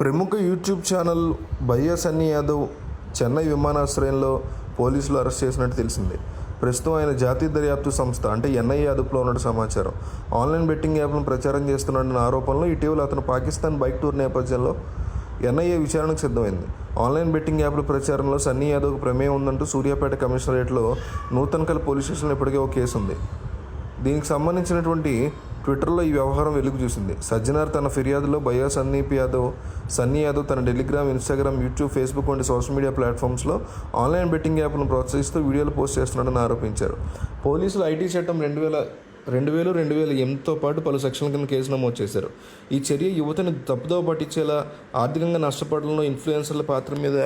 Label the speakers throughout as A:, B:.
A: ప్రముఖ YouTube channel భయ్యా సన్నీ యాదవ్ చెన్నై విమానాశ్రయంలో పోలీసులు అరెస్ట్ చేసినట్టు తెలిసింది. ప్రస్తుతం ఆయన జాతీయ దర్యాప్తు సంస్థ అంటే ఎన్ఐఏ అదుపులో ఉన్నట్టు సమాచారం. ఆన్లైన్ బెట్టింగ్ యాప్లను ప్రచారం చేస్తున్నాడన్న ఆరోపణలో ఇటీవల అతను పాకిస్తాన్ బైక్ టూర్ నేపథ్యంలో ఎన్ఐఏ విచారణకు సిద్ధమైంది. ఆన్లైన్ బెట్టింగ్ యాప్ల ప్రచారంలో సన్నీ యాదవ్కు ప్రమేయం ఉందంటూ సూర్యాపేట కమిషనరేట్లో నూతన్కల్ పోలీస్ స్టేషన్లో ఇప్పటికే ఒక కేసు ఉంది. దీనికి సంబంధించినటువంటి ట్విట్టర్లో ఈ వ్యవహారం వెలుగు చూసింది. సజ్జనార్ తన ఫిర్యాదులో భయ్యా సన్నీ యాదవ్ తన టెలిగ్రామ్, ఇన్స్టాగ్రామ్, యూట్యూబ్, ఫేస్బుక్ వంటి సోషల్ మీడియా ప్లాట్ఫామ్స్లో ఆన్లైన్ బెట్టింగ్ యాప్లను ప్రోత్సహిస్తూ వీడియోలు పోస్ట్ చేస్తున్నాడని ఆరోపించారు. పోలీసులు ఐటీ చట్టం 2008తో పాటు పలు సెక్షన్ల కింద కేసు నమోదు చేశారు. ఈ చర్య యువతని తప్పుదోవ పట్టించేలా, ఆర్థికంగా నష్టపడడంలో ఇన్ఫ్లుయెన్సర్ల పాత్ర మీద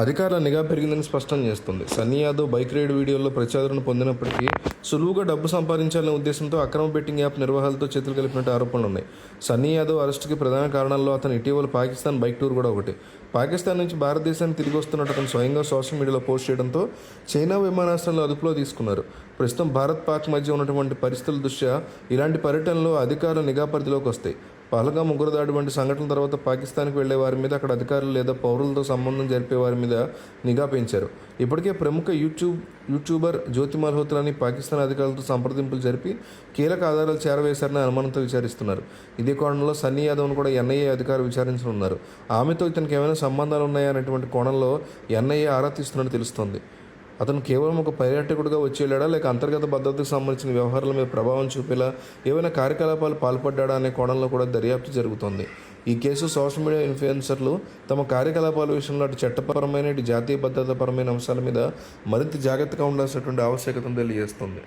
A: అధికారుల నిఘా పెరిగిందని స్పష్టం చేస్తుంది. సన్నీ యాదవ్ బైక్ రైడ్ వీడియోల్లో ప్రచారం పొందినప్పటికీ సులువుగా డబ్బు సంపాదించాలనే ఉద్దేశంతో అక్రమ బెట్టింగ్ యాప్ నిర్వాహాలతో చేతులు కలిపినట్టు ఆరోపణలు ఉన్నాయి. సన్నీ యాదవ్ అరెస్టుకి ప్రధాన కారణాల్లో అతను ఇటీవల పాకిస్తాన్ బైక్ టూర్ కూడా ఒకటి. పాకిస్తాన్ నుంచి భారతదేశానికి తిరిగి వస్తున్నట్టు అతను స్వయంగా సోషల్ మీడియాలో పోస్ట్ చేయడంతో చైనా విమానాశ్రయంలో అదుపులో తీసుకున్నారు. ప్రస్తుతం భారత్-పాక్ మధ్య ఉన్నటువంటి పరిస్థితుల దృష్ట్యా ఇలాంటి పర్యటనలు అధికారుల నిఘా పరిధిలోకి వస్తాయి. పహల్గామ్ ఉగ్రదాడి వంటి సంఘటనల తర్వాత పాకిస్తాన్కి వెళ్లే వారి మీద అక్కడ అధికారులు లేదా పౌరులతో సంబంధం జరిపే వారి మీద నిఘా పెంచారు. ఇప్పటికే ప్రముఖ యూట్యూబర్ జ్యోతి మల్హోత్రాని పాకిస్తాన్ అధికారులతో సంప్రదింపులు జరిపి కీలక ఆధారాలు చేరవేశారని అనుమానంతో విచారిస్తున్నారు. ఇదే కోణంలో సన్నీ యాదవ్ను కూడా ఎన్ఐఏ అధికారులు విచారించనున్నారు. ఆమెతో ఇతనికి ఏమైనా సంబంధాలు ఉన్నాయా అనేటువంటి కోణంలో ఎన్ఐఏ ఆరా తీస్తున్నట్టు తెలుస్తోంది. అతను కేవలం ఒక పర్యాటకుడిగా వచ్చి వెళ్ళాడా, లేక అంతర్గత భద్రతకు సంబంధించిన వ్యవహారాల మీద ప్రభావం చూపేలా ఏవైనా కార్యకలాపాలు పాల్పడ్డా అనే కోణంలో కూడా దర్యాప్తు జరుగుతోంది. ఈ కేసు సోషల్ మీడియా ఇన్ఫ్లుయెన్సర్లు తమ కార్యకలాపాల విషయంలో అటు చట్టపరమైన, ఇటు జాతీయ భద్రతాపరమైన అంశాల మీద మరింత జాగ్రత్తగా ఉండాల్సినటువంటి ఆవశ్యకతను తెలియజేస్తుంది.